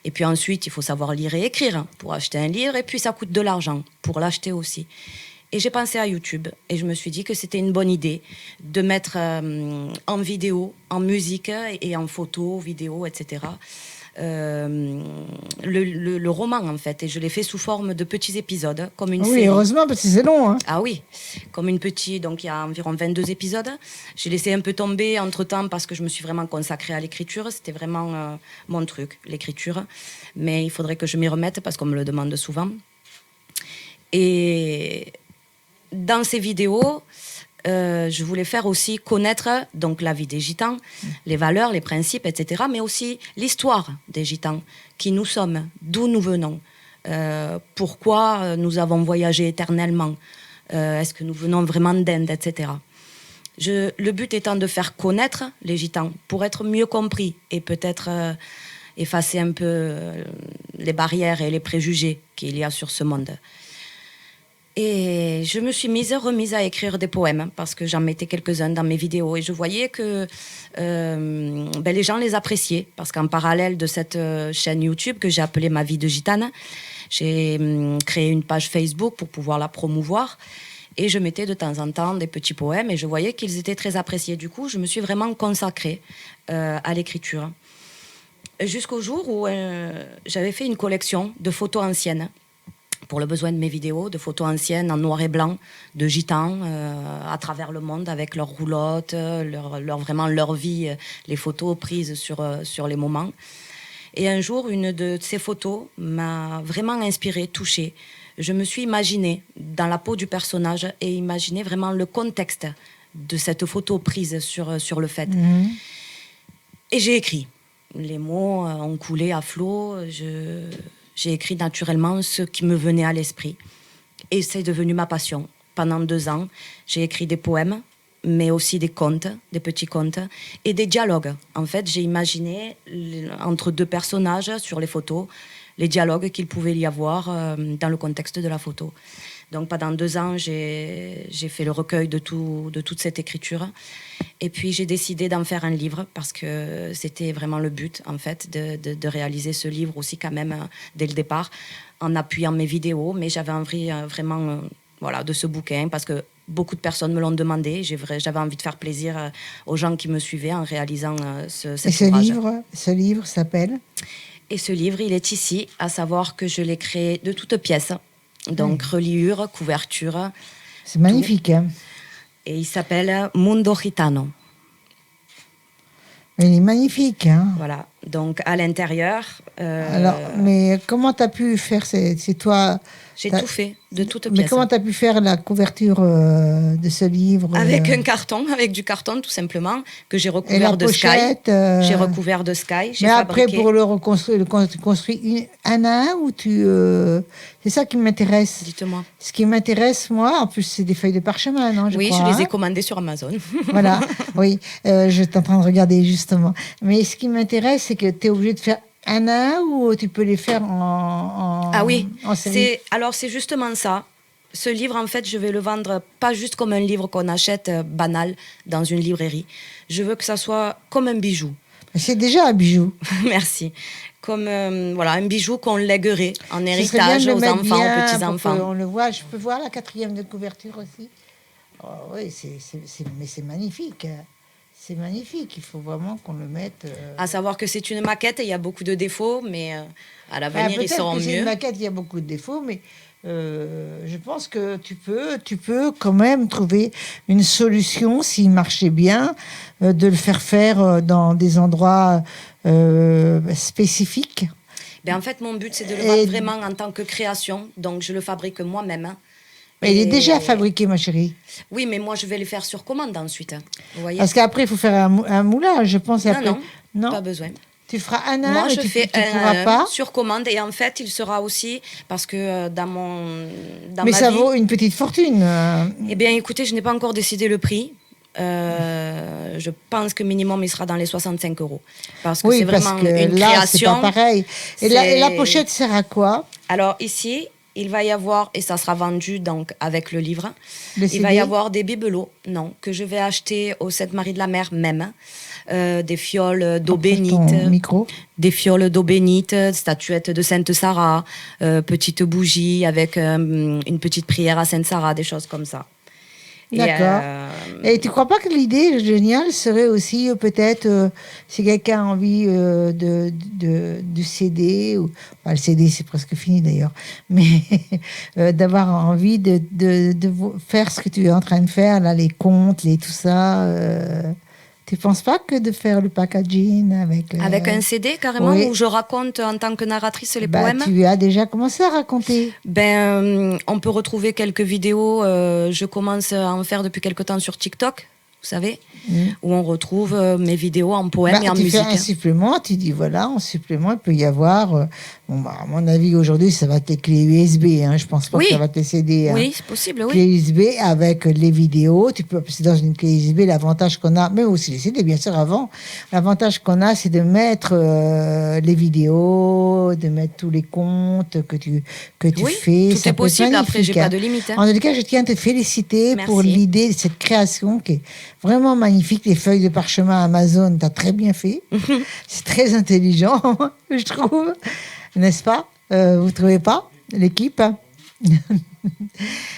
Et puis ensuite, il faut savoir lire et écrire pour acheter un livre. Et puis ça coûte de l'argent pour l'acheter aussi. Et j'ai pensé à YouTube et je me suis dit que c'était une bonne idée de mettre en vidéo, en musique et en photo, vidéo, etc. Le roman en fait. Et je l'ai fait sous forme de petits épisodes, comme une série. Oui, heureusement, parce que c'est long. Hein. Ah oui, comme une petite... Donc il y a environ 22 épisodes. J'ai laissé un peu tomber entre-temps parce que je me suis vraiment consacrée à l'écriture. C'était vraiment mon truc, l'écriture. Mais il faudrait que je m'y remette parce qu'on me le demande souvent. Et... dans ces vidéos, je voulais faire aussi connaître donc, la vie des Gitans, les valeurs, les principes, etc., mais aussi l'histoire des Gitans, qui nous sommes, d'où nous venons, pourquoi nous avons voyagé éternellement, est-ce que nous venons vraiment d'Inde, etc. Le but étant de faire connaître les Gitans pour être mieux compris et peut-être effacer un peu les barrières et les préjugés qu'il y a sur ce monde. Et je me suis remise à écrire des poèmes parce que j'en mettais quelques-uns dans mes vidéos et je voyais que les gens les appréciaient parce qu'en parallèle de cette chaîne YouTube que j'ai appelée Ma vie de gitane, j'ai créé une page Facebook pour pouvoir la promouvoir et je mettais de temps en temps des petits poèmes et je voyais qu'ils étaient très appréciés. Du coup, je me suis vraiment consacrée à l'écriture. Jusqu'au jour où j'avais fait une collection de photos anciennes pour le besoin de mes vidéos, de photos anciennes en noir et blanc, de gitans à travers le monde avec leurs roulottes, vraiment leur vie, les photos prises sur les moments. Et un jour, une de ces photos m'a vraiment inspirée, touchée. Je me suis imaginée dans la peau du personnage et imaginé vraiment le contexte de cette photo prise sur le fait. Mmh. Et j'ai écrit. Les mots ont coulé à flot. J'ai écrit naturellement ce qui me venait à l'esprit. Et c'est devenu ma passion. Pendant 2 ans, j'ai écrit des poèmes, mais aussi des contes, des petits contes, et des dialogues. En fait, j'ai imaginé entre 2 personnages sur les photos, les dialogues qu'il pouvait y avoir dans le contexte de la photo. Donc pendant 2 ans, j'ai fait le recueil de toute cette écriture. Et puis j'ai décidé d'en faire un livre parce que c'était vraiment le but, en fait, de réaliser ce livre aussi quand même dès le départ, en appuyant mes vidéos. Mais j'avais envie vraiment de ce bouquin parce que beaucoup de personnes me l'ont demandé. J'avais envie de faire plaisir aux gens qui me suivaient en réalisant cet ouvrage. Ce livre s'appelle ? Et ce livre, il est ici, à savoir que je l'ai créé de toutes pièces. Donc, reliure, couverture. C'est magnifique. Hein. Et il s'appelle Mundo Gitano. Il est magnifique. Hein. Voilà. Donc, à l'intérieur... Alors, mais comment tu as pu faire c'est toi... J'ai tout fait, de toutes pièces. Mais comment tu as pu faire la couverture de ce livre Avec un carton, avec du carton tout simplement, que j'ai recouvert de pochette, Sky. J'ai recouvert de Sky. Mais après, pour le reconstruire, tu construis un à un ou tu... C'est ça qui m'intéresse. Dites-moi. Ce qui m'intéresse, moi, en plus, c'est des feuilles de parchemin, non ? Oui, je les ai commandées sur Amazon. Voilà, oui. Je suis en train de regarder justement. Mais ce qui m'intéresse, c'est que tu es obligé de faire un à un ou tu peux les faire Ah oui, en série. Alors c'est justement ça. Ce livre, en fait, je vais le vendre pas juste comme un livre qu'on achète banal dans une librairie. Je veux que ça soit comme un bijou. C'est déjà un bijou. Merci. Comme un bijou qu'on lèguerait en héritage aux enfants, aux petits-enfants. On le voit. Je peux voir la 4e de couverture aussi. Oh, oui, mais c'est magnifique. C'est magnifique, il faut vraiment qu'on le mette... À savoir que c'est une maquette et il y a beaucoup de défauts, mais à l'avenir, ils seront mieux. C'est une maquette, il y a beaucoup de défauts, mais je pense que tu peux quand même trouver une solution, s'il marchait bien, de le faire dans des endroits spécifiques. Ben, en fait, mon but, c'est de le vendre vraiment en tant que création, donc je le fabrique moi-même. Hein. Mais il est déjà fabriqué, ma chérie. Oui, mais moi, je vais le faire sur commande ensuite. Vous voyez ? Parce qu'après, il faut faire un moulage, je pense. Non, pas besoin. Tu feras un à moi, un, je fais tu pourras pas. Sur commande. Et en fait, il sera aussi... Parce que dans mais ma ça vie, vaut une petite fortune. Eh bien, écoutez, je n'ai pas encore décidé le prix. Je pense que minimum, il sera dans les 65 €. Parce que c'est vraiment une là, création. C'est pas pareil. Et la pochette sert à quoi ? Alors, ici... Il va y avoir, et ça sera vendu donc avec le livre, il va y avoir des bibelots, que je vais acheter au Sainte-Marie de la Mer même, des fioles d'eau bénite, des fioles d'eau bénite, statuettes de Sainte Sarah, petites bougies avec une petite prière à Sainte Sarah, des choses comme ça. D'accord. Et tu ne crois pas que l'idée géniale serait aussi peut-être, si quelqu'un a envie du CD, ou le CD c'est presque fini d'ailleurs, mais d'avoir envie de faire ce que tu es en train de faire, là, les contes, tout ça... Tu ne penses pas que de faire le packaging avec un CD carrément, où je raconte en tant que narratrice les poèmes? Tu as déjà commencé à raconter. On peut retrouver quelques vidéos. Je commence à en faire depuis quelque temps sur TikTok, vous savez, où on retrouve mes vidéos en poèmes et en musique. Tu fais un supplément, tu dis en supplément, il peut y avoir... à mon avis, aujourd'hui, ça va être les clés USB. Je ne pense pas que ça va être les CD. Oui, c'est possible, oui. Clés USB avec les vidéos. Tu peux, c'est dans une clé USB, l'avantage qu'on a, mais aussi les CD, bien sûr, avant. L'avantage qu'on a, c'est de mettre les vidéos, de mettre tous les comptes que tu fais. Tout est possible, après, je n'ai pas de limite. En tout cas, je tiens à te féliciter pour l'idée de cette création qui est vraiment magnifique. Les feuilles de parchemin Amazon, tu as très bien fait. C'est très intelligent, je trouve. N'est-ce pas? Vous ne trouvez pas, l'équipe?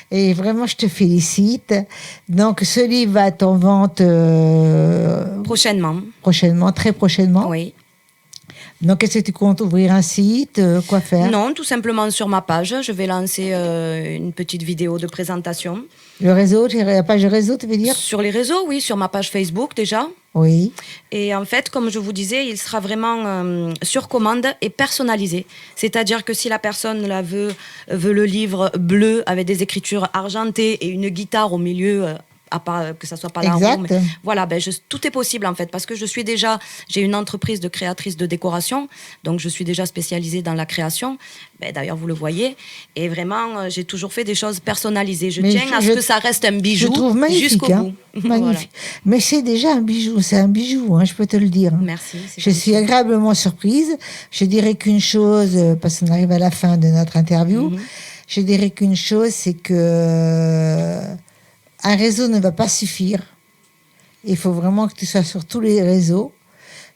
Et vraiment, je te félicite. Donc, ce livre va être en vente... Prochainement, très prochainement. Oui. Donc, est-ce que tu comptes ouvrir un site? Quoi faire? Non, tout simplement sur ma page. Je vais lancer une petite vidéo de présentation. Le réseau, la page de réseau, tu veux dire? Sur les réseaux, oui, sur ma page Facebook déjà. Oui. Et en fait, comme je vous disais, il sera vraiment sur commande et personnalisé. C'est-à-dire que si la personne veut le livre bleu avec des écritures argentées et une guitare au milieu... à part que ça soit pas là. Mais voilà, tout est possible en fait, parce que j'ai une entreprise de créatrice de décoration, donc je suis déjà spécialisée dans la création. D'ailleurs, vous le voyez, et vraiment, j'ai toujours fait des choses personnalisées. Je tiens à ce que ça reste un bijou jusqu'au bout. Magnifique. Voilà. Mais c'est déjà un bijou, je peux te le dire. Merci. Je suis agréablement surprise. Je dirais qu'une chose, parce qu'on arrive à la fin de notre interview. je dirais qu'une chose, c'est que un réseau ne va pas suffire. Il faut vraiment que tu sois sur tous les réseaux,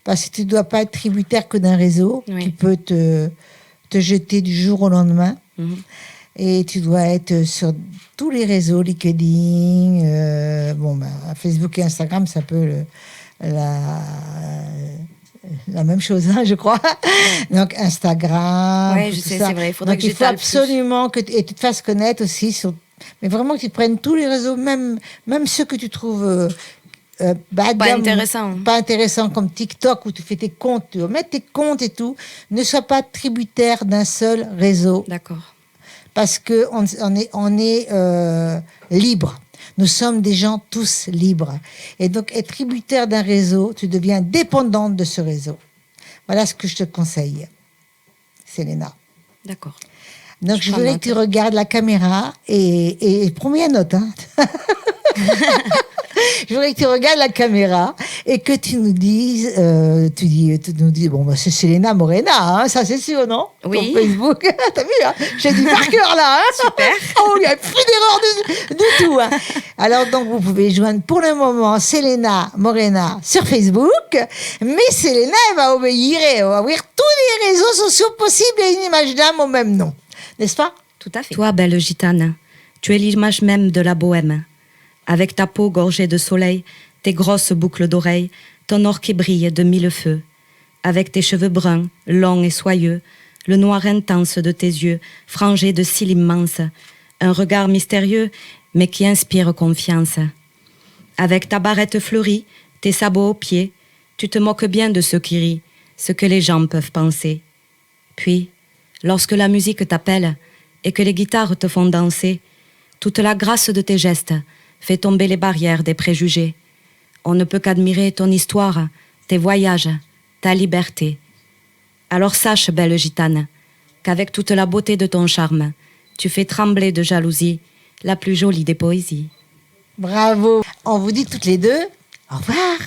parce que tu ne dois pas être tributaire que d'un réseau qui peut te jeter du jour au lendemain. Et tu dois être sur tous les réseaux, LinkedIn, Facebook et Instagram, c'est un peu la même chose, hein, je crois. Donc Instagram. Oui, je sais, c'est vrai. Donc il faut absolument que tu te fasses connaître aussi mais vraiment que tu prennes tous les réseaux, même ceux que tu trouves pas intéressants. Pas intéressants comme TikTok où tu fais tes comptes, tu vas mettre tes comptes et tout. Ne sois pas tributaire d'un seul réseau. D'accord. Parce que on est libre. Nous sommes des gens tous libres. Et donc, être tributaire d'un réseau, tu deviens dépendante de ce réseau. Voilà ce que je te conseille, Selena. D'accord. Donc, je voudrais que tu regardes la caméra et prends-moi note. Hein. Je voudrais que tu regardes la caméra et que tu nous dises, bon, c'est Selena Morena, hein, ça c'est sûr, non? Oui. Sur Facebook, t'as vu, hein, j'ai dit par cœur là, hein. Super. Oh, il n'y a plus d'erreur du tout. Hein. Alors donc vous pouvez joindre pour le moment Selena Morena sur Facebook, mais Selena elle va obéir et elle va ouvrir tous les réseaux sociaux possibles et inimaginables au même nom, n'est-ce pas? Tout à fait. Toi, belle gitane, tu es l'image même de la bohème. Avec ta peau gorgée de soleil, tes grosses boucles d'oreilles, ton or qui brille de mille feux. Avec tes cheveux bruns, longs et soyeux, le noir intense de tes yeux, frangés de cils immenses, un regard mystérieux, mais qui inspire confiance. Avec ta barrette fleurie, tes sabots aux pieds, tu te moques bien de ceux qui rient, ce que les gens peuvent penser. Puis, lorsque la musique t'appelle et que les guitares te font danser, toute la grâce de tes gestes fait tomber les barrières des préjugés. On ne peut qu'admirer ton histoire, tes voyages, ta liberté. Alors sache, belle gitane, qu'avec toute la beauté de ton charme, tu fais trembler de jalousie la plus jolie des poésies. Bravo. On vous dit toutes les deux, au revoir.